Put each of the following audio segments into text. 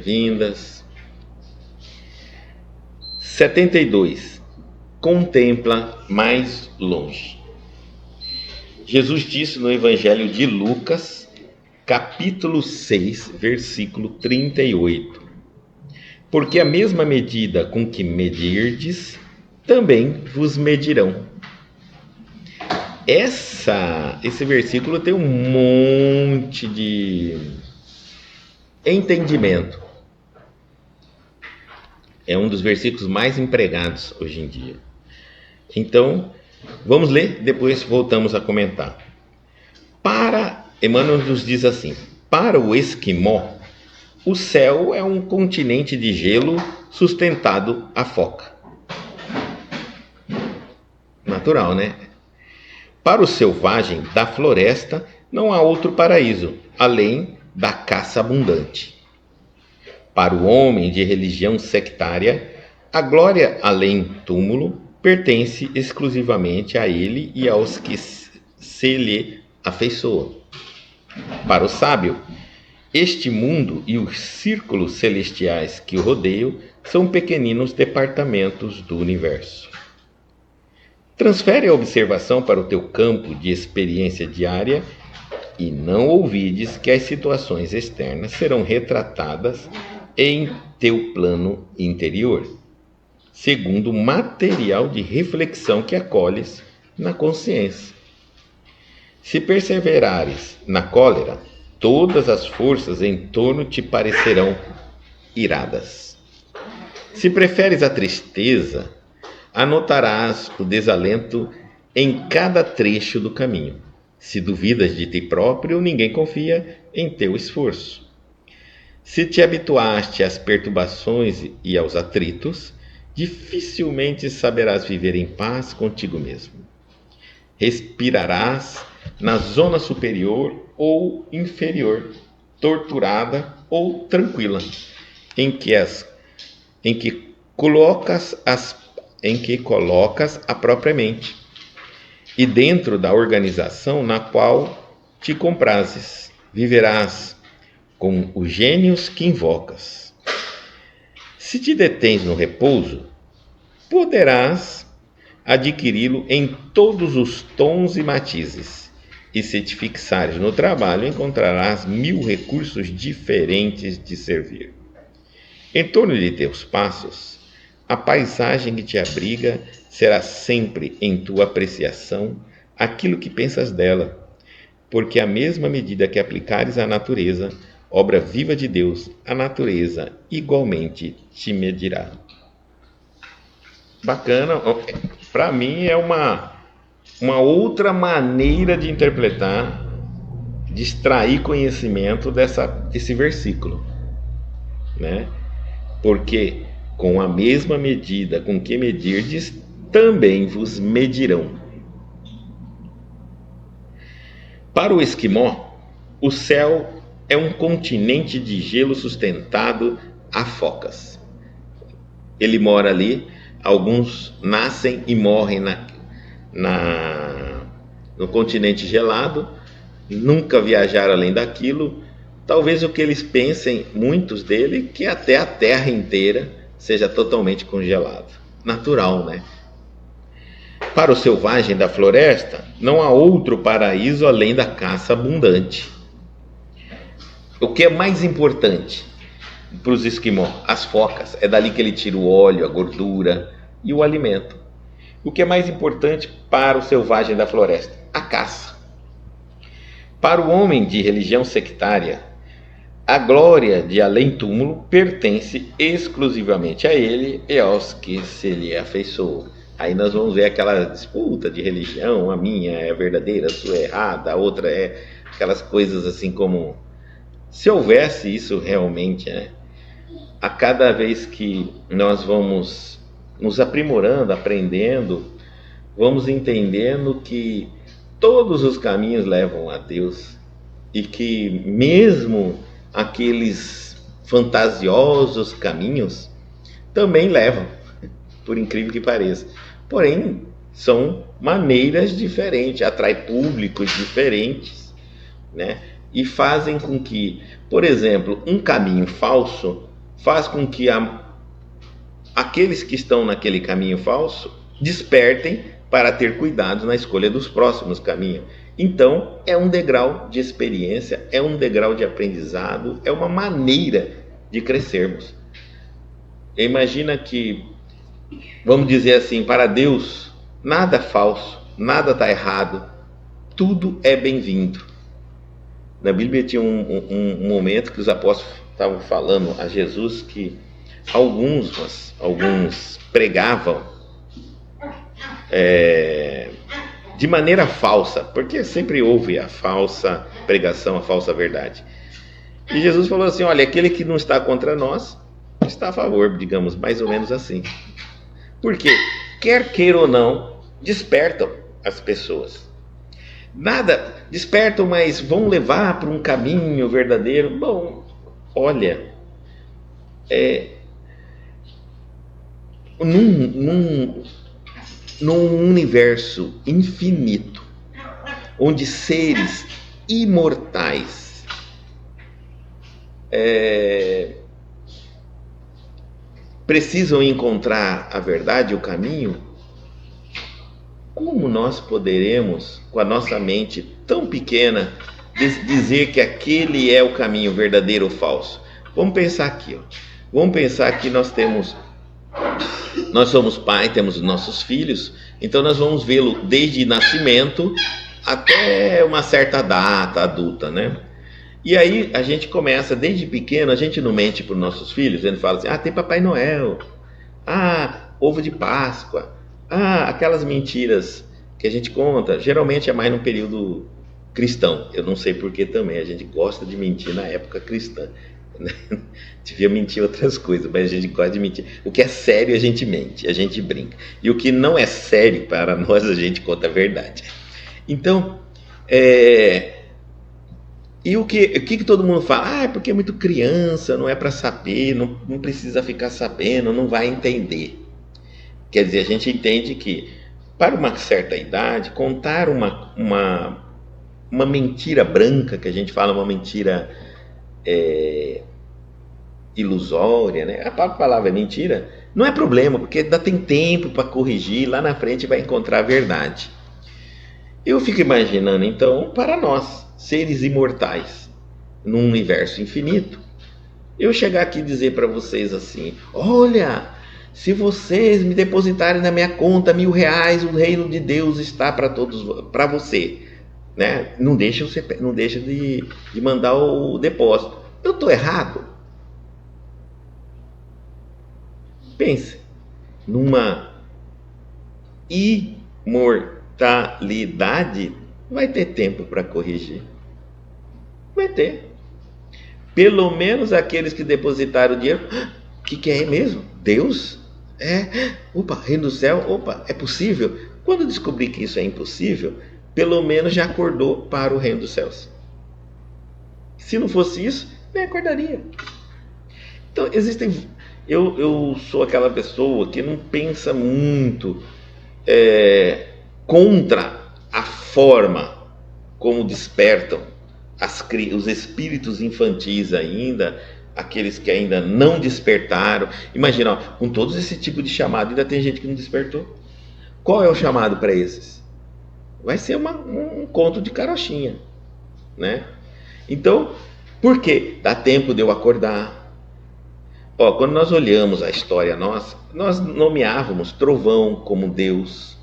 boas-vindas. 72. Contempla mais longe. Jesus disse no Evangelho de Lucas, capítulo 6, versículo 38. Porque a mesma medida com que medirdes, também vos medirão. Esse versículo tem um monte de entendimento. É um dos versículos mais empregados hoje em dia. Então, vamos ler, depois voltamos a comentar. Emmanuel nos diz assim: para o esquimó, o céu é um continente de gelo sustentado a foca. Natural, né? Para o selvagem da floresta, não há outro paraíso, além da caça abundante. Para o homem de religião sectária, a glória além túmulo pertence exclusivamente a ele e aos que se lhe afeiçoam. Para o sábio, este mundo e os círculos celestiais que o rodeiam são pequeninos departamentos do universo. Transfere a observação para o teu campo de experiência diária e não ouvides que as situações externas serão retratadas em teu plano interior, segundo o material de reflexão que acolhes na consciência. Se perseverares na cólera, todas as forças em torno te parecerão iradas. Se preferes a tristeza, anotarás o desalento em cada trecho do caminho. Se duvidas de ti próprio, ninguém confia em teu esforço. Se te habituaste às perturbações e aos atritos, dificilmente saberás viver em paz contigo mesmo. Respirarás na zona superior ou inferior, torturada ou tranquila, em que colocas a própria mente, e dentro da organização na qual te comprazes, viverás com os gênios que invocas. Se te detens no repouso, poderás adquiri-lo em todos os tons e matizes, e se te fixares no trabalho, encontrarás 1000 recursos diferentes de servir. Em torno de teus passos, a paisagem que te abriga será sempre em tua apreciação aquilo que pensas dela, porque à mesma medida que aplicares à natureza, obra viva de Deus, a natureza igualmente te medirá. Bacana, para mim é uma outra maneira de interpretar, de extrair conhecimento desse versículo, né? Porque com a mesma medida com que medirdes, também vos medirão. Para o esquimó, o céu é um continente de gelo sustentado a focas. Ele mora ali, alguns nascem e morrem no continente gelado, nunca viajaram além daquilo. Talvez o que eles pensem, muitos deles, que até a terra inteira seja totalmente congelada. Natural, né? Para o selvagem da floresta, não há outro paraíso além da caça abundante. O que é mais importante para os esquimós? As focas. É dali que ele tira o óleo, a gordura e o alimento. O que é mais importante para o selvagem da floresta? A caça. Para o homem de religião sectária, a glória de além-túmulo pertence exclusivamente a ele e aos que se lhe afeiçoam. Aí nós vamos ver aquela disputa de religião, a minha é verdadeira, a sua é errada, a outra é aquelas coisas assim como... Se houvesse isso realmente, né? A cada vez que nós vamos nos aprimorando, aprendendo, vamos entendendo que todos os caminhos levam a Deus e que mesmo aqueles fantasiosos caminhos também levam, por incrível que pareça. Porém, são maneiras diferentes, atraem públicos diferentes, né? E fazem com que, por exemplo, um caminho falso faz com que aqueles que estão naquele caminho falso despertem para ter cuidado na escolha dos próximos caminhos. Então, é um degrau de experiência, é um degrau de aprendizado, é uma maneira de crescermos. Imagina que, vamos dizer assim, para Deus, nada falso, nada está errado, tudo é bem-vindo. Na Bíblia tinha um momento que os apóstolos estavam falando a Jesus que alguns pregavam de maneira falsa, porque sempre houve a falsa pregação, a falsa verdade. E Jesus falou assim: olha, aquele que não está contra nós está a favor, digamos, mais ou menos assim. Porque, quer queira ou não, despertam as pessoas. Nada, despertam, mas vão levar para um caminho verdadeiro. Bom, olha, num universo infinito, onde seres imortais precisam encontrar a verdade, o caminho, como nós poderemos, com a nossa mente tão pequena, dizer que aquele é o caminho verdadeiro ou falso? Vamos pensar aqui, Vamos pensar que nós somos pai, temos os nossos filhos, então nós vamos vê-lo desde nascimento até uma certa data adulta, né? E aí a gente começa, desde pequeno, a gente não mente para os nossos filhos, a gente fala assim: tem Papai Noel, ovo de Páscoa, aquelas mentiras que a gente conta, geralmente é mais no período cristão. Eu não sei porque também, a gente gosta de mentir na época cristã. Devia mentir outras coisas, mas a gente gosta de mentir. O que é sério a gente mente, a gente brinca. E o que não é sério para nós, a gente conta a verdade. Então, e o que todo mundo fala? É porque é muito criança, não é para saber, não precisa ficar sabendo, não vai entender. Quer dizer, a gente entende que, para uma certa idade, contar uma mentira branca, que a gente fala, uma mentira ilusória, né? A palavra é mentira, não é problema, porque ainda tem tempo para corrigir, lá na frente vai encontrar a verdade. Eu fico imaginando, então, para nós, seres imortais, num universo infinito, eu chegar aqui e dizer para vocês assim: olha, se vocês me depositarem na minha conta R$1.000, o reino de Deus está para você, né? Não deixa de mandar o depósito. Eu estou errado? Pense numa imortalidade. Vai ter tempo para corrigir. Vai ter. Pelo menos aqueles que depositaram o dinheiro. O que é mesmo? Deus? Opa, reino do céu? Opa, é possível? Quando descobri que isso é impossível, pelo menos já acordou para o reino dos céus. Se não fosse isso, nem acordaria. Então, eu sou aquela pessoa que não pensa muito contra a forma como despertam os espíritos infantis ainda, aqueles que ainda não despertaram. Imagina, com todos esse tipo de chamado, ainda tem gente que não despertou. Qual é o chamado para esses? Vai ser um conto de carochinha, né? Então, por quê? Dá tempo de eu acordar. Quando nós olhamos a história nossa, nós nomeávamos trovão como Deus,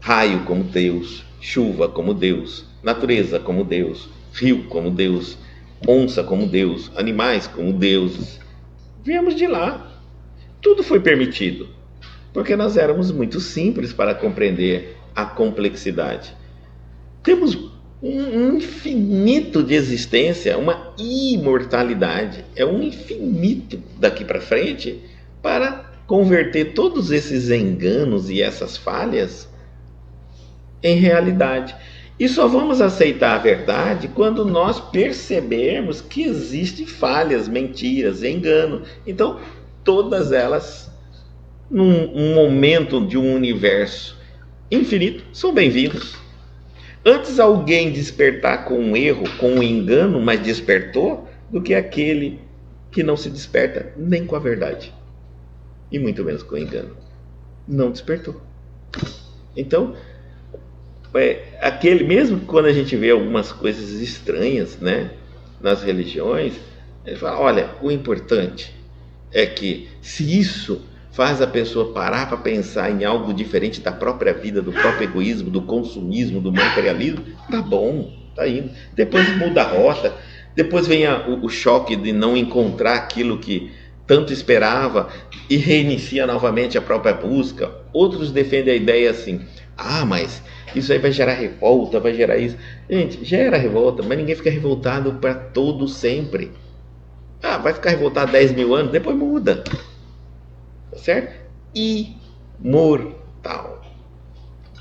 raio como Deus, chuva como Deus, natureza como Deus, rio como Deus, onça como Deus, animais como deuses. Viemos de lá. Tudo foi permitido, porque nós éramos muito simples para compreender a complexidade. Temos um infinito de existência, uma imortalidade. É um infinito daqui para frente para converter todos esses enganos e essas falhas em realidade. E só vamos aceitar a verdade quando nós percebermos que existem falhas, mentiras, engano. Então, todas elas, num momento de um universo infinito, são bem-vindos. Antes alguém despertar com um erro, com um engano, mas despertou, do que aquele que não se desperta nem com a verdade, e muito menos com o engano. Não despertou. Então, mesmo quando a gente vê algumas coisas estranhas, né, nas religiões, ele fala, olha, o importante é que se isso faz a pessoa parar para pensar em algo diferente da própria vida, do próprio egoísmo, do consumismo, do materialismo, tá bom, tá indo. Depois muda a rota, depois vem o choque de não encontrar aquilo que tanto esperava e reinicia novamente a própria busca. Outros defendem a ideia assim, mas isso aí vai gerar revolta, vai gerar isso. Gente, gera revolta, mas ninguém fica revoltado para todo sempre. Vai ficar revoltado 10 mil anos, depois muda. Tá certo? Imortal.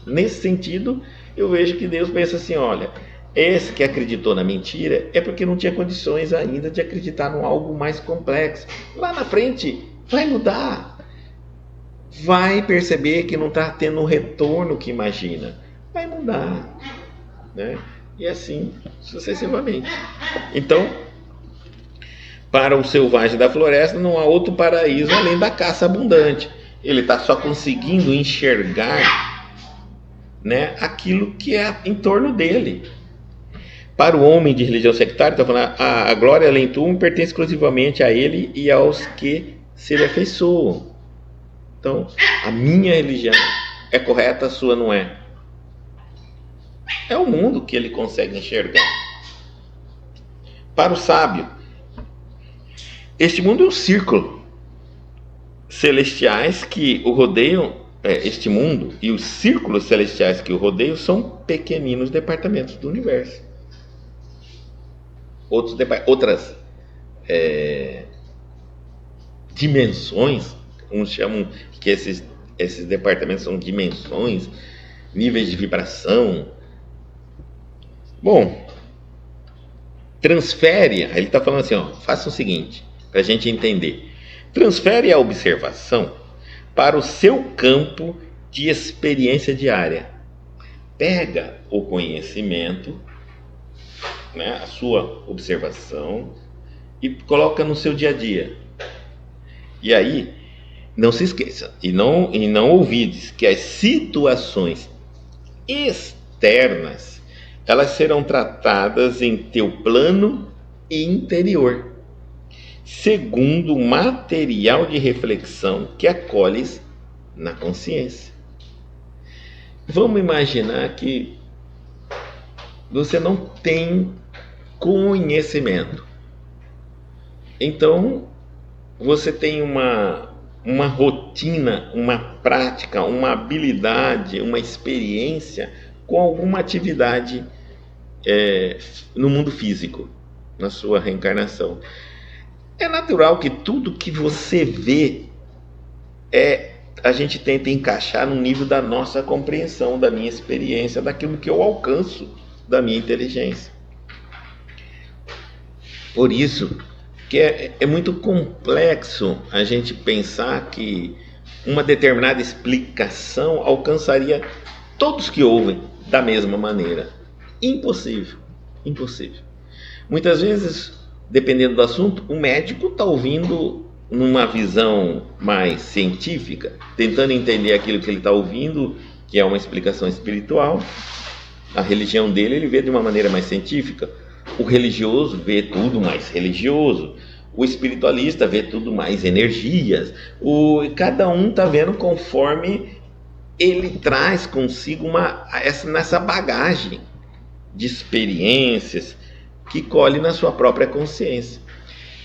Nesse sentido, eu vejo que Deus pensa assim, olha, esse que acreditou na mentira é porque não tinha condições ainda de acreditar em algo mais complexo. Lá na frente vai mudar. Vai perceber que não está tendo o retorno que imagina. Vai mudar. Né? E assim sucessivamente. Então, para o selvagem da floresta não há outro paraíso além da caça abundante. Ele está só conseguindo enxergar, né, aquilo que é em torno dele. Para o homem de religião sectária, está falando, a glória além do túmulo pertence exclusivamente a ele e aos que se lhe afeiçoam. Então, a minha religião é correta, a sua não é. É o mundo que ele consegue enxergar. Para o sábio, este mundo é um círculo. Celestiais que o rodeiam, este mundo e os círculos celestiais que o rodeiam são pequeninos departamentos do universo. Outras dimensões, uns chamam que esses departamentos são dimensões, níveis de vibração. Bom, transfere, ele está falando assim, faça o seguinte, para a gente entender. Transfere a observação para o seu campo de experiência diária. Pega o conhecimento, né, a sua observação, e coloca no seu dia a dia. E aí, não se esqueça, e não ouvides que as situações externas, elas serão tratadas em teu plano interior, segundo o material de reflexão que acolhes na consciência. Vamos imaginar que você não tem conhecimento. Então, você tem uma rotina, uma prática, uma habilidade, uma experiência com alguma atividade no mundo físico, na sua reencarnação. É natural que tudo que você vê a gente tenta encaixar no nível da nossa compreensão, da minha experiência, daquilo que eu alcanço da minha inteligência. Por isso que é muito complexo a gente pensar que uma determinada explicação alcançaria todos que ouvem da mesma maneira. Impossível. Muitas vezes, dependendo do assunto, o médico está ouvindo numa visão mais científica, tentando entender aquilo que ele está ouvindo, que é uma explicação espiritual. A religião dele ele vê de uma maneira mais científica. O religioso vê tudo mais religioso. O espiritualista vê tudo mais energias. Cada um está vendo conforme ele traz consigo nessa bagagem de experiências que colhe na sua própria consciência.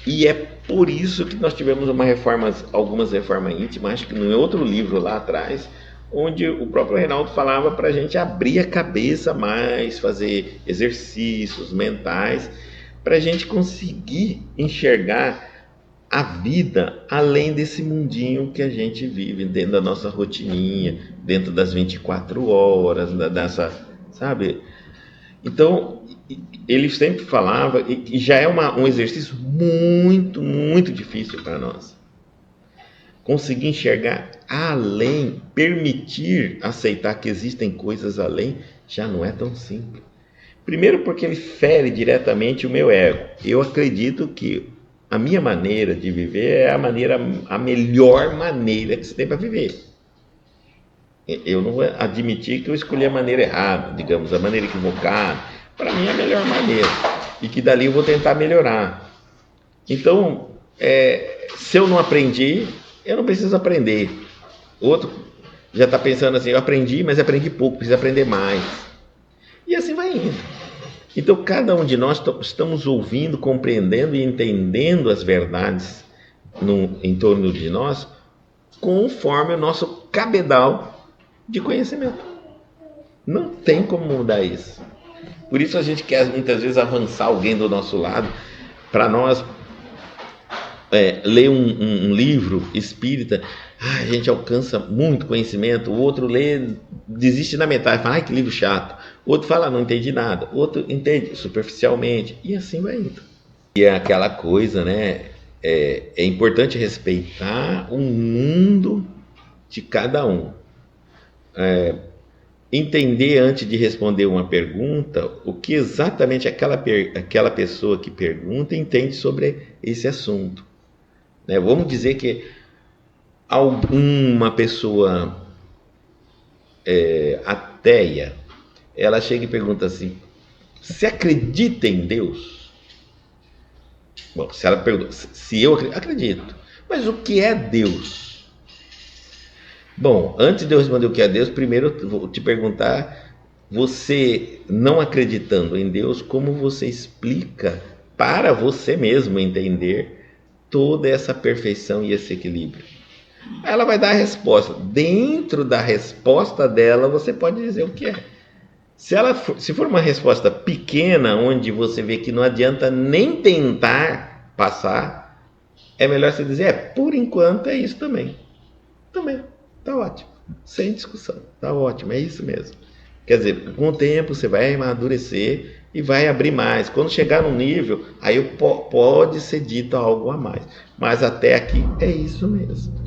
E é por isso que nós tivemos algumas reformas íntimas, acho que em outro livro lá atrás, onde o próprio Reinaldo falava para a gente abrir a cabeça mais, fazer exercícios mentais, para a gente conseguir enxergar a vida além desse mundinho que a gente vive, dentro da nossa rotininha, dentro das 24 horas, sabe? Então, ele sempre falava, e já é um exercício muito, muito difícil para nós. Conseguir enxergar além, permitir aceitar que existem coisas além, já não é tão simples. Primeiro porque ele fere diretamente o meu ego. Eu acredito que a minha maneira de viver é a melhor maneira que você tem para viver. Eu não vou admitir que eu escolhi a maneira errada, digamos, a maneira equivocada. Para mim é a melhor maneira. E que dali eu vou tentar melhorar. Então, se eu não aprendi, eu não preciso aprender. Outro já está pensando assim, eu aprendi, mas aprendi pouco, preciso aprender mais. E assim vai indo. Então, cada um de nós estamos ouvindo, compreendendo e entendendo as verdades em torno de nós, conforme o nosso cabedal de conhecimento. Não tem como mudar isso. Por isso a gente quer muitas vezes avançar alguém do nosso lado, para nós ler um livro espírita, a gente alcança muito conhecimento, o outro lê, desiste na metade, fala, que livro chato. O outro fala, não entendi nada. O outro entende superficialmente. E assim vai indo. E é aquela coisa, né? É importante respeitar o mundo de cada um. Entender antes de responder uma pergunta o que exatamente aquela pessoa que pergunta entende sobre esse assunto. Né? Vamos dizer que uma pessoa ateia, ela chega e pergunta assim, você acredita em Deus? Bom, se ela pergunta, se eu acredito, mas o que é Deus? Bom, antes de eu responder o que é Deus, primeiro eu vou te perguntar, você não acreditando em Deus, como você explica para você mesmo entender toda essa perfeição e esse equilíbrio? Ela vai dar a resposta. Dentro da resposta dela, você pode dizer o que é. Se for uma resposta pequena, onde você vê que não adianta nem tentar passar, é melhor você dizer, por enquanto é isso também. Também, tá ótimo. Sem discussão, tá ótimo, é isso mesmo. Quer dizer, com o tempo você vai amadurecer e vai abrir mais. Quando chegar no nível, aí pode ser dito algo a mais. Mas até aqui é isso mesmo.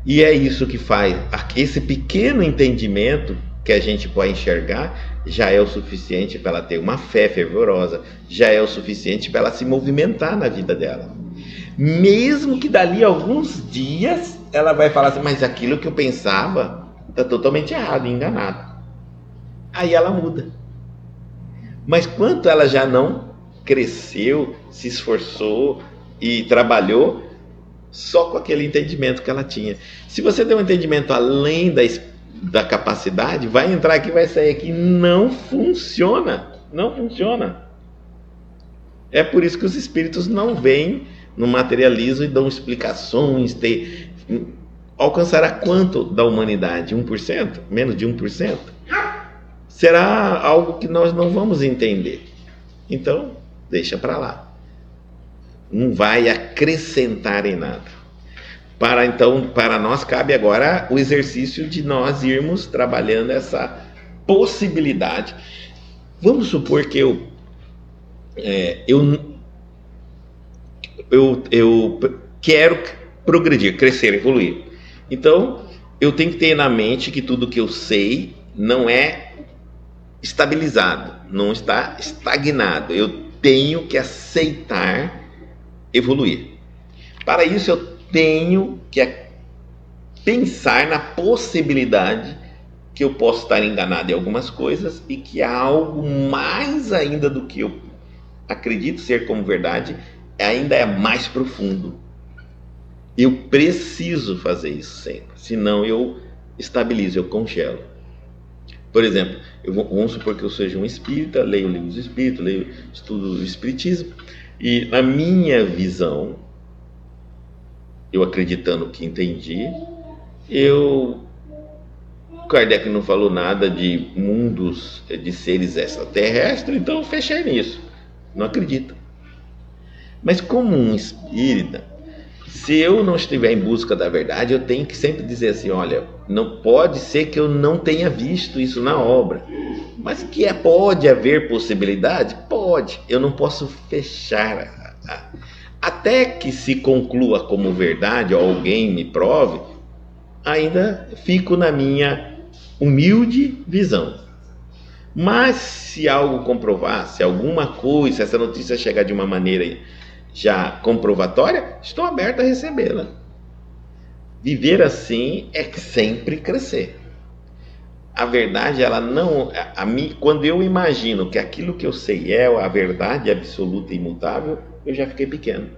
E é isso que faz, esse pequeno entendimento que a gente pode enxergar, já é o suficiente para ela ter uma fé fervorosa, já é o suficiente para ela se movimentar na vida dela. Mesmo que dali a alguns dias, ela vai falar assim, mas aquilo que eu pensava está totalmente errado, enganado. Aí ela muda. Mas quanto ela já não cresceu, se esforçou e trabalhou, só com aquele entendimento que ela tinha. Se você tem um entendimento além da capacidade, vai entrar aqui, vai sair aqui, não funciona. Não funciona. É por isso que os espíritos não vêm no materialismo e dão explicações. Alcançará quanto da humanidade? 1%? Menos de 1%? Será algo que nós não vamos entender. Então, deixa para lá. Não vai acrescentar em nada. Para nós cabe agora o exercício de nós irmos trabalhando essa possibilidade. Vamos supor que eu quero progredir, crescer, evoluir. Então, eu tenho que ter na mente que tudo que eu sei não é estabilizado, não está estagnado. Eu tenho que aceitar evoluir. Para isso eu tenho que pensar na possibilidade que eu posso estar enganado em algumas coisas e que há algo mais ainda do que eu acredito ser como verdade, ainda é mais profundo. Eu preciso fazer isso sempre, senão eu estabilizo, eu congelo. Por exemplo, vamos supor que eu seja um espírita, leio livros do espírito, estudo o espiritismo, e na minha visão, eu acreditando que entendi, Kardec não falou nada de mundos, de seres extraterrestres, então eu fechei nisso, não acredito. Mas como um espírita, se eu não estiver em busca da verdade, eu tenho que sempre dizer assim, olha, não pode ser que eu não tenha visto isso na obra, mas que pode haver possibilidade? Pode, eu não posso fechar. Até que se conclua como verdade, ou alguém me prove, ainda fico na minha humilde visão. Mas se algo comprovar, se alguma coisa, se essa notícia chegar de uma maneira já comprovatória, estou aberto a recebê-la. Viver assim é sempre crescer. A verdade, ela não. A mim, quando eu imagino que aquilo que eu sei é a verdade absoluta e imutável, eu já fiquei pequeno.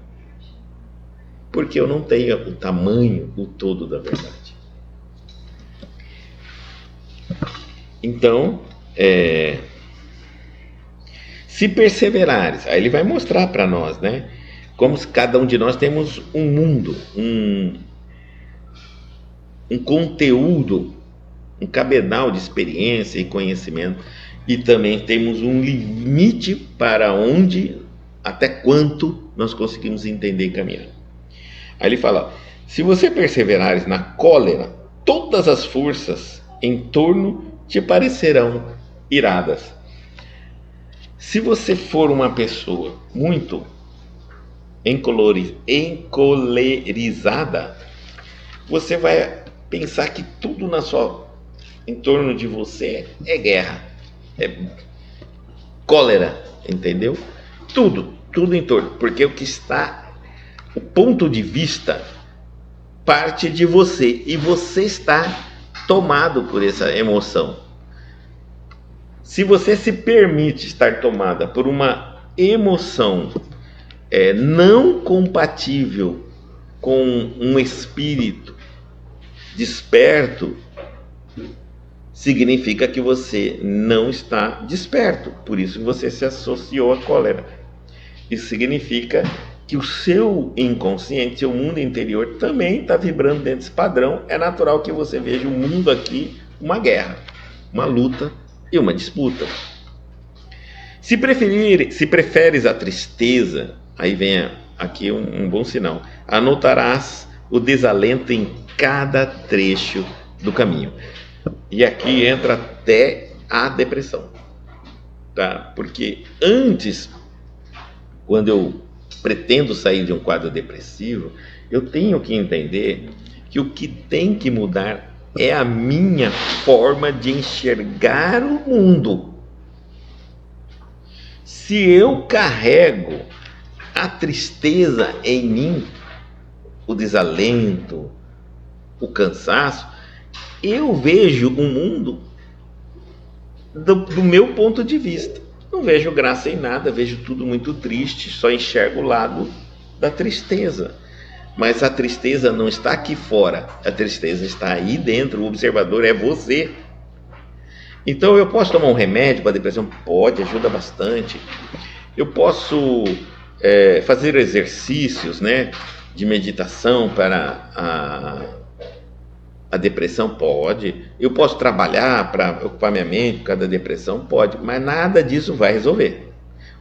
Porque eu não tenho o tamanho, o todo da verdade. Então, se perseverares, aí ele vai mostrar para nós, né? Como se cada um de nós temos um mundo, um conteúdo, um cabedal de experiência e conhecimento, e também temos um limite para onde, até quanto nós conseguimos entender e caminhar. Aí ele fala: se você perseverares na cólera, todas as forças em torno te parecerão iradas. Se você for uma pessoa muito encolerizada, você vai pensar que tudo em torno de você é guerra, é cólera, entendeu? Tudo em torno, porque o ponto de vista parte de você e você está tomado por essa emoção. Se você se permite estar tomada por uma emoção não compatível com um espírito desperto, significa que você não está desperto, por isso você se associou à cólera. Isso significa que o seu inconsciente, seu mundo interior também está vibrando dentro desse padrão. É natural que você veja o mundo aqui uma guerra, uma luta e uma disputa. Se preferes a tristeza, aí vem aqui um bom sinal, anotarás o desalento em cada trecho do caminho. E aqui entra até a depressão, tá? Porque antes, quando eu pretendo sair de um quadro depressivo, eu tenho que entender que o que tem que mudar é a minha forma de enxergar o mundo. Se eu carrego a tristeza em mim, o desalento, o cansaço, eu vejo o mundo do meu ponto de vista. Não vejo graça em nada, vejo tudo muito triste, só enxergo o lado da tristeza. Mas a tristeza não está aqui fora, a tristeza está aí dentro, o observador é você. Então eu posso tomar um remédio para a depressão? Pode, ajuda bastante. Eu posso fazer exercícios, né, de meditação para a depressão? Pode. Eu posso trabalhar para ocupar minha mente por causa da depressão? Pode. Mas nada disso vai resolver.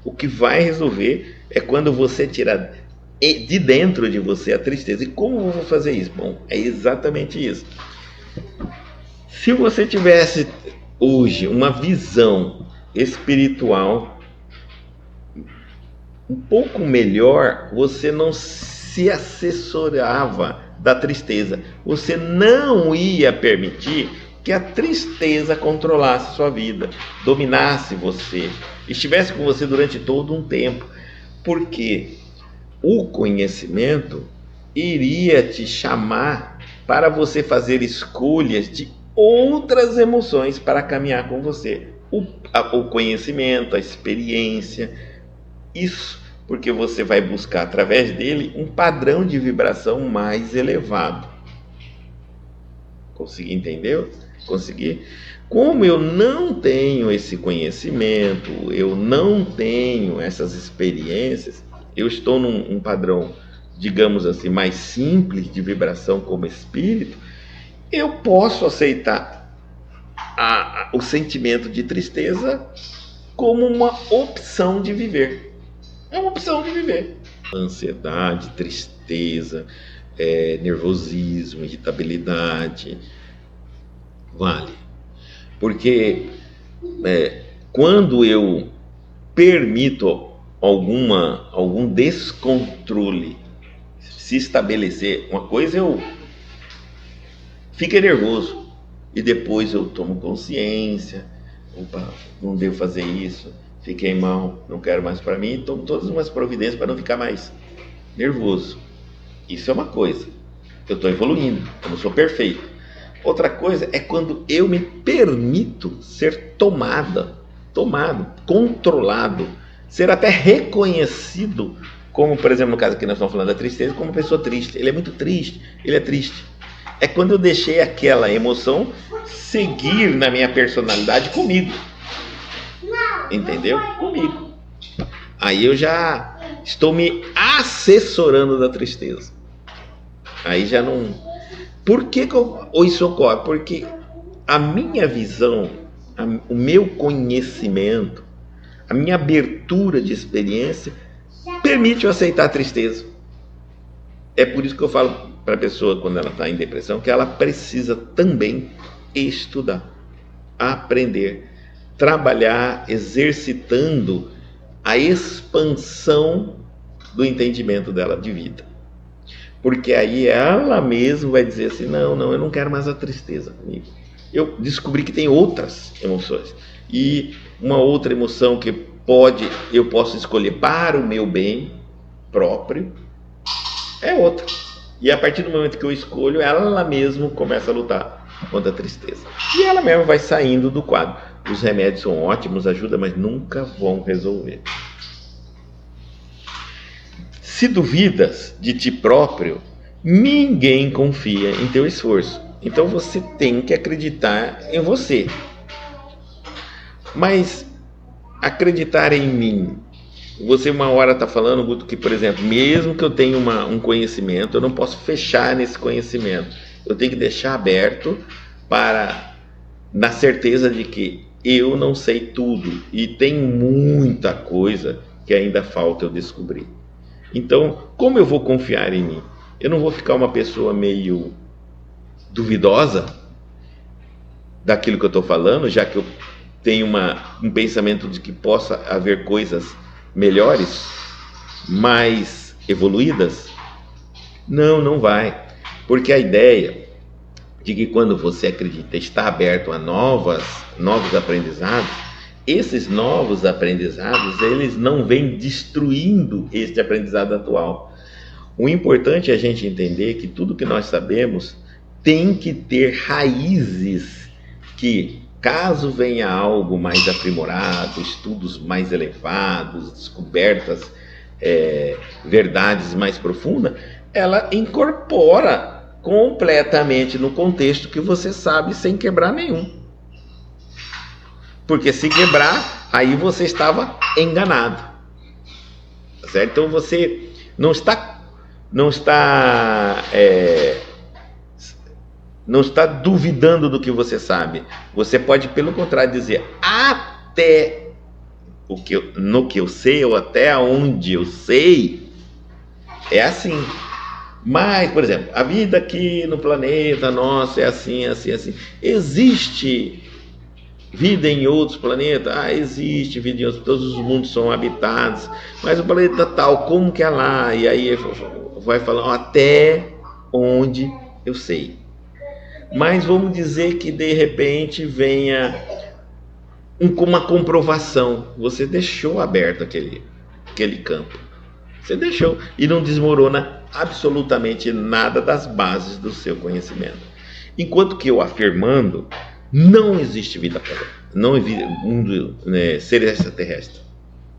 O que vai resolver é quando você tirar de dentro de você a tristeza. E como eu vou fazer isso? Bom, é exatamente isso. Se você tivesse hoje uma visão espiritual um pouco melhor, você não se assessorava da tristeza. Você não ia permitir que a tristeza controlasse sua vida, dominasse você, estivesse com você durante todo um tempo. Porque o conhecimento iria te chamar para você fazer escolhas de outras emoções para caminhar com você. O conhecimento, a experiência, isso porque você vai buscar através dele um padrão de vibração mais elevado. Consegui entender? Consegui? Como eu não tenho esse conhecimento, eu não tenho essas experiências, eu estou num padrão, digamos assim, mais simples de vibração como espírito, eu posso aceitar o sentimento de tristeza como uma opção de viver. É uma opção de viver. Ansiedade, tristeza, nervosismo, irritabilidade, vale. Porque quando eu permito algum descontrole se estabelecer, uma coisa eu fico nervoso e depois eu tomo consciência, opa, não devo fazer isso, fiquei mal, não quero mais para mim, tomo todas umas providências para não ficar mais nervoso. Isso é uma coisa. Eu estou evoluindo, eu não sou perfeito. Outra coisa é quando eu me permito ser tomado, controlado, ser até reconhecido, como, por exemplo, no caso aqui nós estamos falando da tristeza, como uma pessoa triste. Ele é muito triste, ele é triste. É quando eu deixei aquela emoção seguir na minha personalidade comigo. Entendeu? Comigo. Aí eu já estou me assessorando da tristeza. Aí já não... Por que isso ocorre? Porque a minha visão, o meu conhecimento, a minha abertura de experiência permite eu aceitar a tristeza. É por isso que eu falo para a pessoa, quando ela está em depressão, que ela precisa também estudar, aprender, trabalhar, exercitando a expansão do entendimento dela de vida. Porque aí ela mesma vai dizer assim, não, eu não quero mais a tristeza comigo. Eu descobri que tem outras emoções. E uma outra emoção que eu posso escolher para o meu bem próprio é outra. E a partir do momento que eu escolho, ela mesma começa a lutar contra a tristeza. E ela mesma vai saindo do quadro. Os remédios são ótimos, ajudam, mas nunca vão resolver. Se duvidas de ti próprio, ninguém confia em teu esforço. Então você tem que acreditar em você. Mas acreditar em mim. Você uma hora está falando, Guto, que, por exemplo, mesmo que eu tenha um conhecimento, eu não posso fechar nesse conhecimento. Eu tenho que deixar aberto na certeza de que eu não sei tudo. E tem muita coisa que ainda falta eu descobrir. Então, como eu vou confiar em mim? Eu não vou ficar uma pessoa meio duvidosa daquilo que eu estou falando, já que eu tenho um pensamento de que possa haver coisas melhores, mais evoluídas? Não vai. Porque a ideia de que quando você acredita, está aberto a novos aprendizados, esses novos aprendizados, eles não vêm destruindo este aprendizado atual. O importante é a gente entender que tudo que nós sabemos tem que ter raízes que, caso venha algo mais aprimorado, estudos mais elevados, descobertas, verdades mais profundas, ela incorpora completamente no contexto que você sabe sem quebrar nenhum. Porque se quebrar, aí você estava enganado. Certo? Então você não está duvidando do que você sabe. Você pode, pelo contrário, dizer até no que eu sei, ou até onde eu sei, é assim. Mas, por exemplo, a vida aqui no planeta nosso é assim. Existe vida em outros planetas? Existe vida em outros, todos os mundos são habitados, mas o planeta tal, como que é lá? E aí vai falar até onde eu sei. Mas vamos dizer que de repente venha uma comprovação. Você deixou aberto aquele campo. Você deixou e não desmorona absolutamente nada das bases do seu conhecimento. Enquanto que eu afirmando, não existe vida fora, não existe mundo, ser extraterrestre.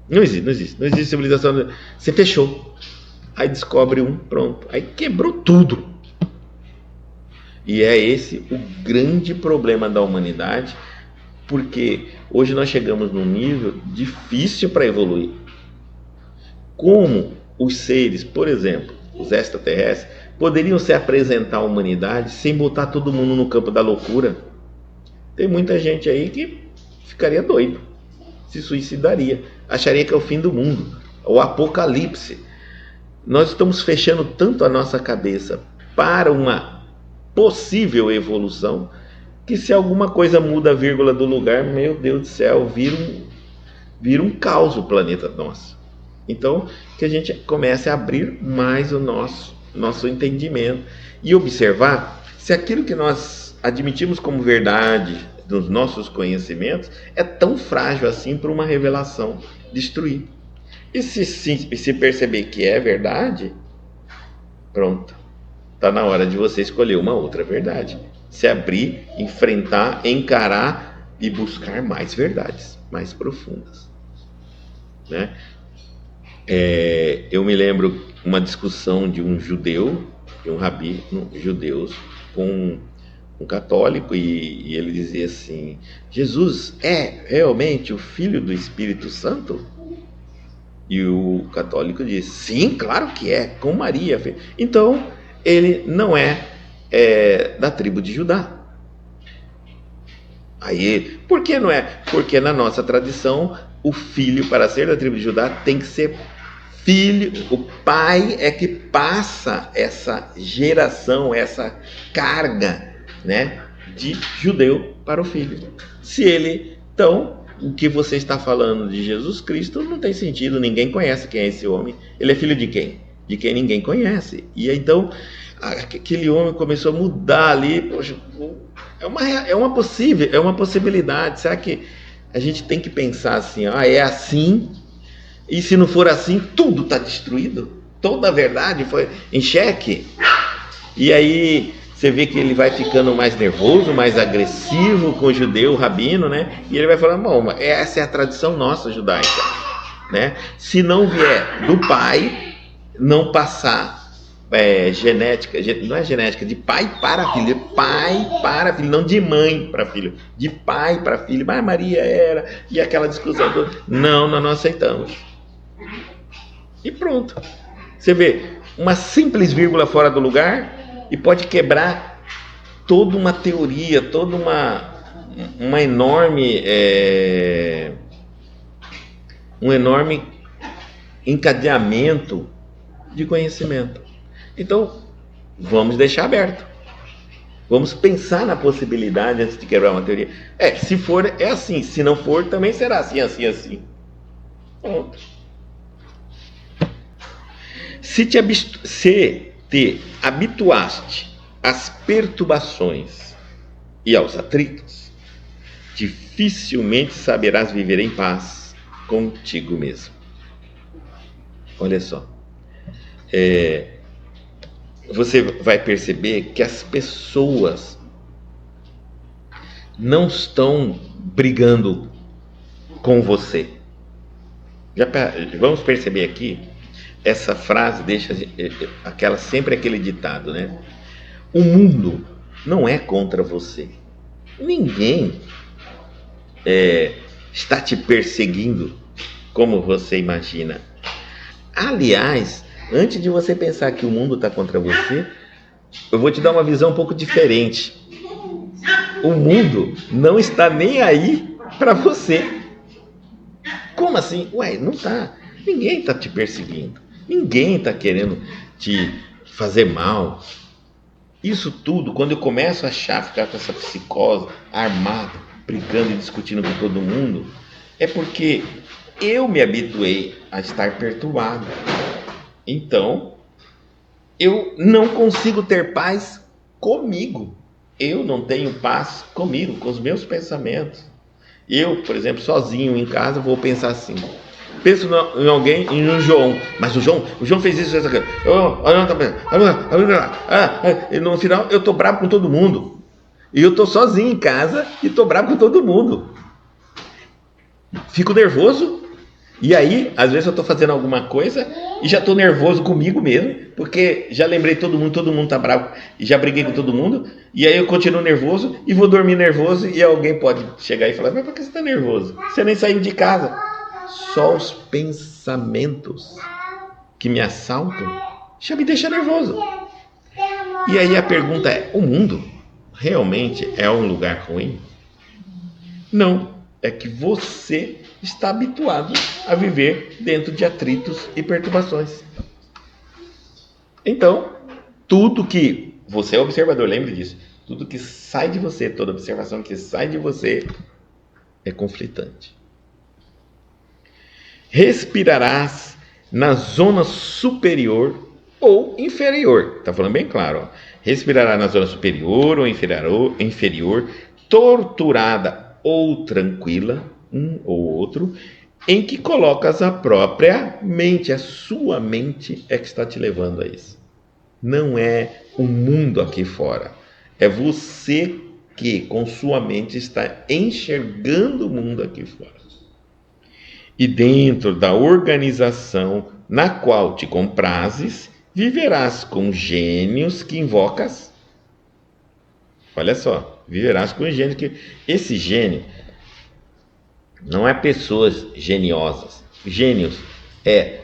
Não existe civilização. Você fechou. Aí descobre pronto. Aí quebrou tudo. E é esse o grande problema da humanidade, porque hoje nós chegamos num nível difícil para evoluir. Como os seres, por exemplo, os extraterrestres, poderiam se apresentar à humanidade sem botar todo mundo no campo da loucura? Tem muita gente aí que ficaria doido, se suicidaria, acharia que é o fim do mundo, o apocalipse. Nós estamos fechando tanto a nossa cabeça para uma possível evolução, que se alguma coisa muda a vírgula do lugar, meu Deus do céu, vira um caos o planeta nosso. Então, que a gente comece a abrir mais o nosso entendimento e observar se aquilo que nós admitimos como verdade dos nossos conhecimentos é tão frágil assim para uma revelação destruir. E se perceber que é verdade, Pronto. Está na hora de você escolher uma outra verdade. Se abrir, enfrentar, encarar e buscar mais verdades, mais profundas. Né? Eu me lembro uma discussão de um judeu, de um rabino judeus, com um católico, e ele dizia assim: Jesus é realmente o Filho do Espírito Santo? E o católico disse: sim, claro que é, com Maria. Então, ele não é da tribo de Judá. Aí, por que não é? Porque na nossa tradição, o filho, para ser da tribo de Judá, tem que ser filho. O pai é que passa essa geração, essa carga, né, de judeu para o filho. Se ele, então, o que você está falando de Jesus Cristo não tem sentido, ninguém conhece quem é esse homem. Ele é filho de quem? De quem ninguém conhece. E então, aquele homem começou a mudar ali. Poxa, é uma possibilidade. Será que a gente tem que pensar assim, é assim, e se não for assim, tudo está destruído? Toda a verdade foi em xeque? E aí você vê que ele vai ficando mais nervoso, mais agressivo com o judeu, o rabino, né? E ele vai falando: bom, essa é a tradição nossa judaica, né? Se não vier do pai, não passar genética, não é genética, de pai para filho, não de mãe para filho, de pai para filho. Mas Maria era, e aquela discussão toda. Não, nós não aceitamos. E pronto. Você vê, uma simples vírgula fora do lugar e pode quebrar toda uma teoria, toda uma enorme um enorme encadeamento de conhecimento. Então, vamos deixar aberto. Vamos pensar na possibilidade antes de quebrar uma teoria. Se for, é assim. Se não for, também será assim, assim, assim. Pronto. Se te habituaste às perturbações e aos atritos, dificilmente saberás viver em paz contigo mesmo. Olha só. Você vai perceber que as pessoas não estão brigando com você. Vamos perceber aqui, essa frase deixa sempre aquele ditado, né? O mundo não é contra você. Ninguém está te perseguindo como você imagina. Aliás, antes de você pensar que o mundo está contra você, eu vou te dar uma visão um pouco diferente. O mundo não está nem aí para você. Como assim? Não está. Ninguém está te perseguindo. Ninguém está querendo te fazer mal. Isso tudo, quando eu começo a ficar com essa psicose, armado, brigando e discutindo com todo mundo, é porque eu me habituei a estar perturbado. Então, eu não consigo ter paz comigo. Eu não tenho paz comigo, com os meus pensamentos. Eu, por exemplo, sozinho em casa, vou pensar assim. Penso em alguém, em um João. Mas o João fez isso, aquilo. E no final, eu estou bravo com todo mundo. E eu estou sozinho em casa e estou bravo com todo mundo. Fico nervoso. E aí, às vezes eu estou fazendo alguma coisa e já estou nervoso comigo mesmo, porque já lembrei todo mundo está bravo e já briguei com todo mundo, e aí eu continuo nervoso e vou dormir nervoso, e alguém pode chegar e falar: mas por que você está nervoso? Você nem saiu de casa. Só os pensamentos que me assaltam já me deixam nervoso. E aí a pergunta é: o mundo realmente é um lugar ruim? Não, é que você está habituado a viver dentro de atritos e perturbações. Então, tudo que você é observador, lembre disso, tudo que sai de você, toda observação que sai de você é conflitante. Respirarás na zona superior ou inferior. Está falando bem claro. Respirará na zona superior ou inferior, torturada ou tranquila, um ou outro, em que colocas a própria mente. A sua mente é que está te levando a isso. não é o mundo aqui fora. É você que, com sua mente, está enxergando o mundo aqui fora. E dentro da organização na qual te comprazes, viverás com gênios que invocas. Olha só, viverás com gênios que... Esse gênio não é pessoas geniosas. Gênios é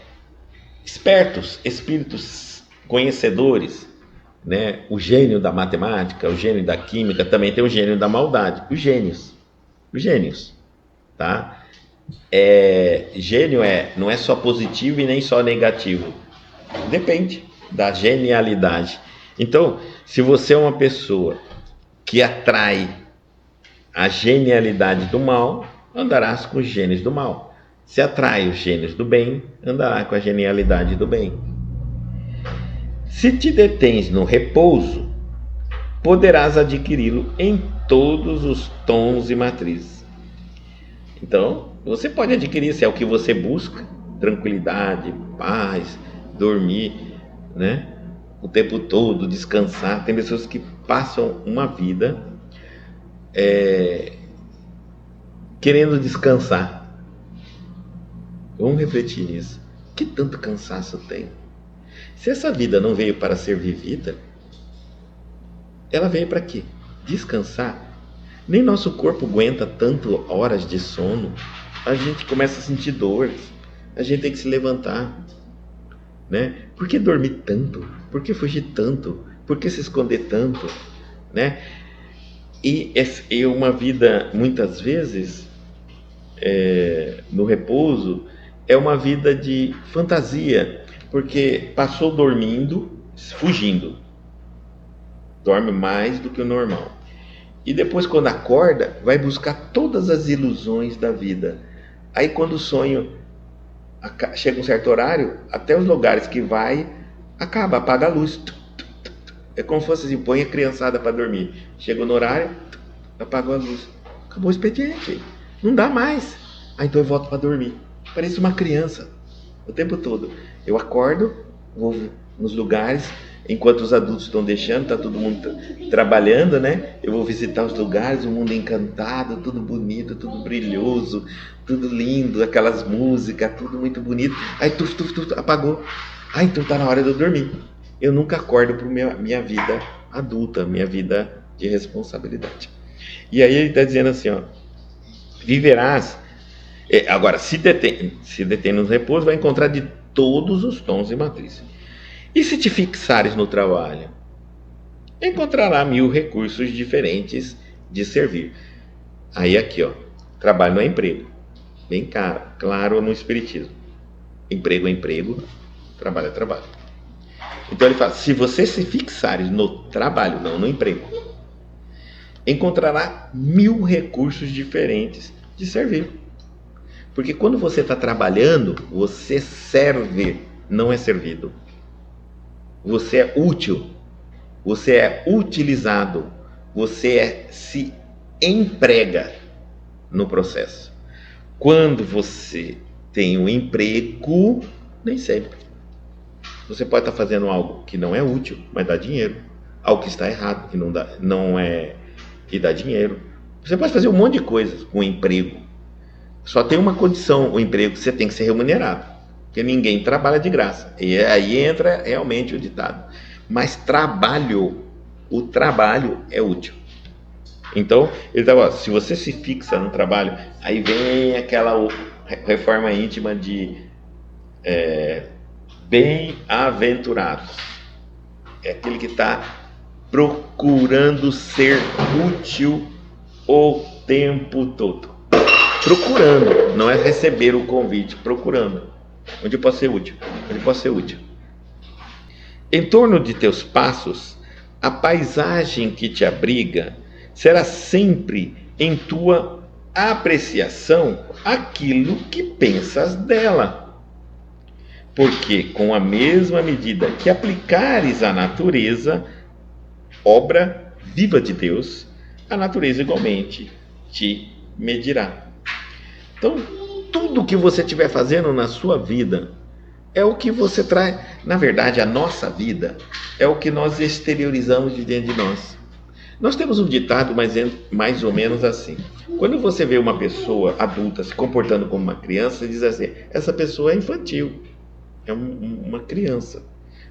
espertos, espíritos conhecedores, né? O gênio da matemática, o gênio da química, também tem o gênio da maldade. Os gênios, tá? Gênio não é só positivo e nem só negativo. Depende da genialidade. Então, se você é uma pessoa que atrai a genialidade do mal, andarás com os gênios do mal. Se atrai os gênios do bem, andará com a genialidade do bem. Se te detens no repouso, poderás adquiri-lo em todos os tons e matrizes. Então, você pode adquirir, se é o que você busca, tranquilidade, paz, dormir, né? O tempo todo, descansar. Tem pessoas que passam uma vida querendo descansar. Vamos refletir nisso. Que tanto cansaço tem? Se essa vida não veio para ser vivida, ela veio para quê? Descansar. Nem nosso corpo aguenta tanto horas de sono. A gente começa a sentir dores. A gente tem que se levantar, né? Por que dormir tanto? Por que fugir tanto? Por que se esconder tanto, né? E uma vida, muitas vezes, no repouso, é uma vida de fantasia, porque passou dormindo, fugindo. Dorme mais do que o normal. E depois, quando acorda, vai buscar todas as ilusões da vida. Aí, quando o sonho chega um certo horário, até os lugares que vai, apaga a luz. É como se fosse assim, põe a criançada para dormir. Chega no horário, apagou a luz. Acabou o expediente. Não dá mais. Então eu volto para dormir. Parece uma criança o tempo todo. Eu acordo, vou nos lugares, enquanto os adultos estão deixando, está todo mundo trabalhando, né? Eu vou visitar os lugares, o mundo encantado, tudo bonito, tudo brilhoso, tudo lindo, aquelas músicas, tudo muito bonito. Aí apagou. Então está na hora de eu dormir. Eu nunca acordo para minha vida adulta, minha vida de responsabilidade. E aí ele está dizendo assim, ó, viverás. Agora, se detém no repouso, vai encontrar de todos os tons e matrizes. E se te fixares no trabalho, encontrará 1000 recursos diferentes de servir. Aí aqui, ó, trabalho não é emprego. Bem claro no espiritismo. Emprego é emprego, trabalho é trabalho. Então ele fala, se você se fixares no trabalho, não no emprego, encontrará 1000 recursos diferentes de servir. Porque quando você está trabalhando, você serve, não é servido. Você é útil, você é utilizado, você se emprega no processo. Quando você tem um emprego, nem sempre. Você pode estar fazendo algo que não é útil, mas dá dinheiro. Algo que está errado, que não é e dá dinheiro. Você pode fazer um monte de coisas com o emprego. Só tem uma condição, o emprego, você tem que ser remunerado. Porque ninguém trabalha de graça. E aí entra realmente o ditado. Mas o trabalho é útil. Então, ele estava, se você se fixa no trabalho, aí vem aquela reforma íntima de bem-aventurados. É aquele que está procurando ser útil o tempo todo. Procurando, não é receber o convite, procurando. Onde eu posso ser útil? Onde eu posso ser útil? Em torno de teus passos, a paisagem que te abriga será sempre em tua apreciação aquilo que pensas dela. Porque com a mesma medida que aplicares à natureza, obra viva de Deus, a natureza igualmente te medirá. Então, tudo que você estiver fazendo na sua vida, é o que você traz. Na verdade, a nossa vida é o que nós exteriorizamos de dentro de nós. Nós temos um ditado mais ou menos assim. Quando você vê uma pessoa adulta se comportando como uma criança, você diz assim, essa pessoa é infantil, é uma criança.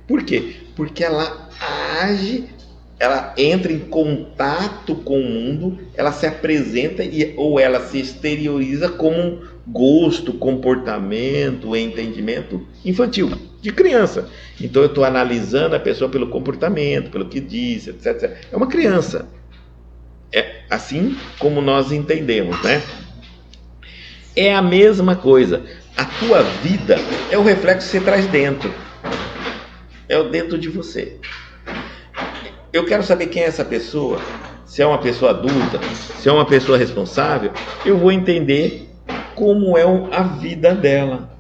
Por quê? Porque ela age, ela entra em contato com o mundo, ela se apresenta ou ela se exterioriza como um gosto, comportamento, entendimento infantil, de criança. Então eu estou analisando a pessoa pelo comportamento, pelo que disse, etc. É uma criança. É assim como nós entendemos, né? É a mesma coisa. A tua vida é o reflexo que você traz dentro. É o dentro de você. Eu quero saber quem é essa pessoa. Se é uma pessoa adulta, se é uma pessoa responsável, eu vou entender como é a vida dela.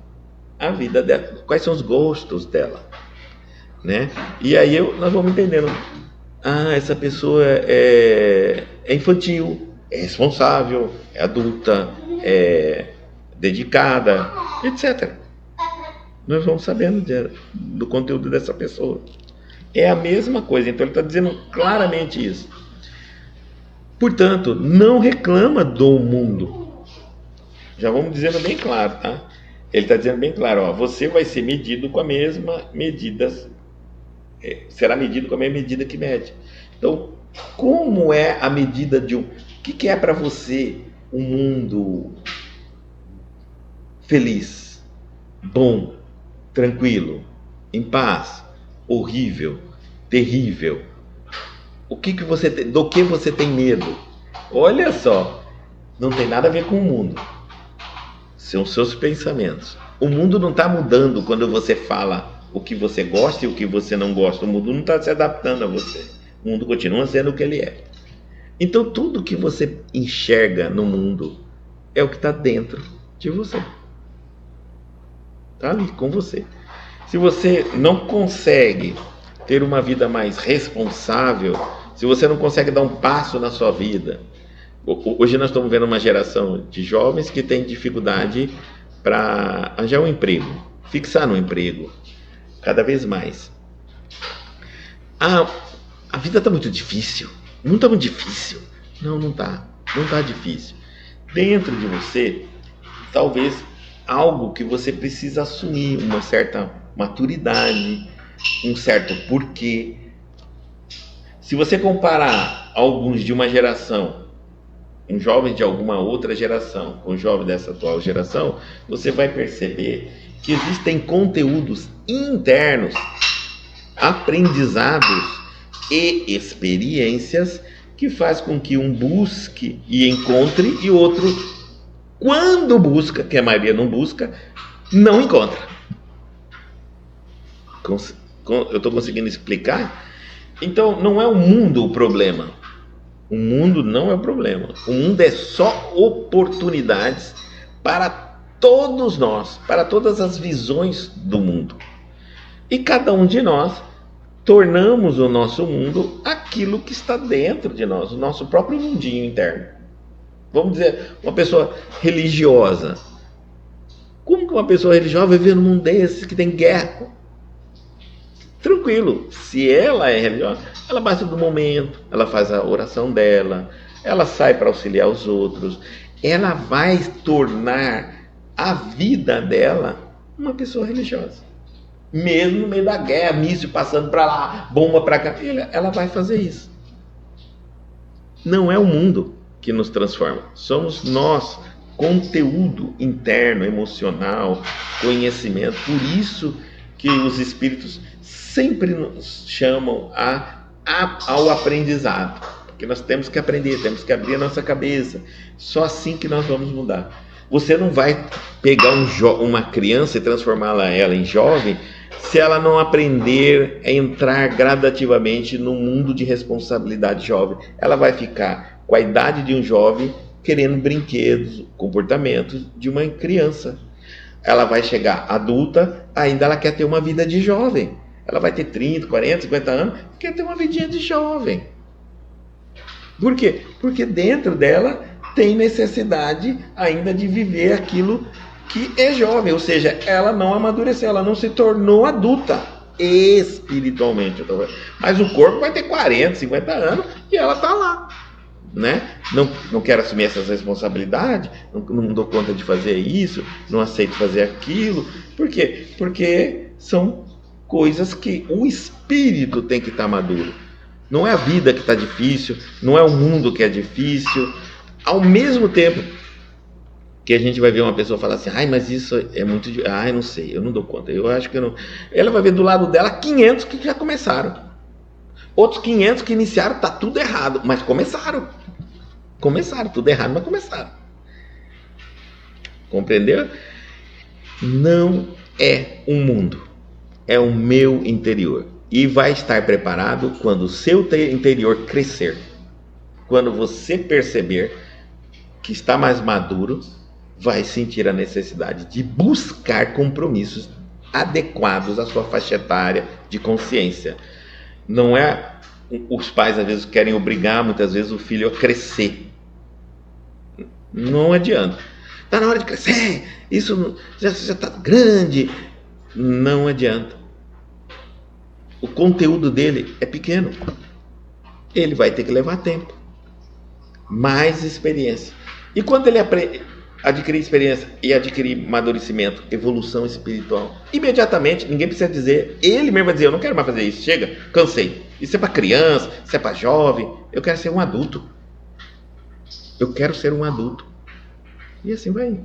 A vida dela. Quais são os gostos dela, né? E aí nós vamos entendendo. Essa pessoa é infantil, é responsável, é adulta, é dedicada, etc. Nós vamos sabendo do conteúdo dessa pessoa. É a mesma coisa. Então ele está dizendo claramente isso. Portanto, não reclama do mundo. Já vamos dizendo bem claro, tá? Ele está dizendo bem claro, ó, você vai ser medido com a mesma medida, será medido com a mesma medida que mede. Então, como é a medida de o que é para você um mundo feliz, bom, tranquilo, em paz, horrível, terrível? Do que você tem medo? Olha só, não tem nada a ver com o mundo. São seus pensamentos. O mundo não está mudando quando você fala o que você gosta e o que você não gosta. O mundo não está se adaptando a você. O mundo continua sendo o que ele é. Então tudo que você enxerga no mundo é o que está dentro de você. Está ali com você. Se você não consegue ter uma vida mais responsável, se você não consegue dar um passo na sua vida, hoje nós estamos vendo uma geração de jovens que tem dificuldade para arranjar um emprego, fixar no emprego, cada vez mais. A vida está muito difícil, não está muito difícil. Não está difícil. Dentro de você, talvez algo que você precisa assumir, uma certa maturidade, um certo porquê. Se você comparar alguns de uma geração, um jovem de alguma outra geração, com um jovem dessa atual geração, você vai perceber que existem conteúdos internos, aprendizados e experiências que faz com que um busque e encontre e outro, quando busca, que a maioria não busca, não encontra. Eu estou conseguindo explicar? Então, não é o mundo o problema. O mundo não é o problema. O mundo é só oportunidades para todos nós, para todas as visões do mundo. E cada um de nós tornamos o nosso mundo aquilo que está dentro de nós, o nosso próprio mundinho interno. Vamos dizer, uma pessoa religiosa. Como que uma pessoa religiosa vai viver num mundo desse que tem guerra? Tranquilo, se ela é religiosa, ela basta do momento, ela faz a oração dela, ela sai para auxiliar os outros, ela vai tornar a vida dela uma pessoa religiosa. Mesmo no meio da guerra, míssil passando para lá, bomba para cá, ela vai fazer isso. Não é o mundo que nos transforma, somos nós, conteúdo interno, emocional, conhecimento. Por isso que os espíritos sempre nos chamam ao aprendizado, porque nós temos que aprender, temos que abrir a nossa cabeça. Só assim que nós vamos mudar. Você não vai pegar uma criança e transformá-la em jovem se ela não aprender a entrar gradativamente no mundo de responsabilidade jovem. Ela vai ficar com a idade de um jovem querendo brinquedos, comportamentos de uma criança. Ela vai chegar adulta, ainda ela quer ter uma vida de jovem. Ela vai ter 30, 40, 50 anos, quer ter uma vidinha de jovem. Por quê? Porque dentro dela tem necessidade ainda de viver aquilo que é jovem, ou seja, ela não amadureceu, ela não se tornou adulta espiritualmente. Mas o corpo vai ter 40, 50 anos e ela está lá, né? Não quero assumir essas responsabilidades, não dou conta de fazer isso, não aceito fazer aquilo. Por quê? Porque são coisas que o espírito tem que estar maduro. Não é a vida que está difícil, não é o mundo que é difícil. Ao mesmo tempo que a gente vai ver uma pessoa falar assim, ai, mas isso é muito... Ai, não sei, eu não dou conta, eu acho que eu não... Ela vai ver do lado dela 500 que já começaram. Outros 500 que iniciaram, tá tudo errado, mas começaram. Começaram, tudo errado, mas começaram. Compreendeu? Não é um mundo, é o meu interior. E vai estar preparado quando o seu interior crescer. Quando você perceber que está mais maduro, vai sentir a necessidade de buscar compromissos adequados à sua faixa etária de consciência. Não é... Os pais às vezes querem obrigar muitas vezes o filho a crescer. Não adianta. Está na hora de crescer, isso já está grande. Não adianta. O conteúdo dele é pequeno. Ele vai ter que levar tempo. Mais experiência. E quando ele adquirir experiência e adquirir amadurecimento, evolução espiritual, imediatamente, ninguém precisa dizer, ele mesmo vai dizer, eu não quero mais fazer isso, chega, cansei. Isso é para criança, isso é para jovem, eu quero ser um adulto. Eu quero ser um adulto. E assim vai.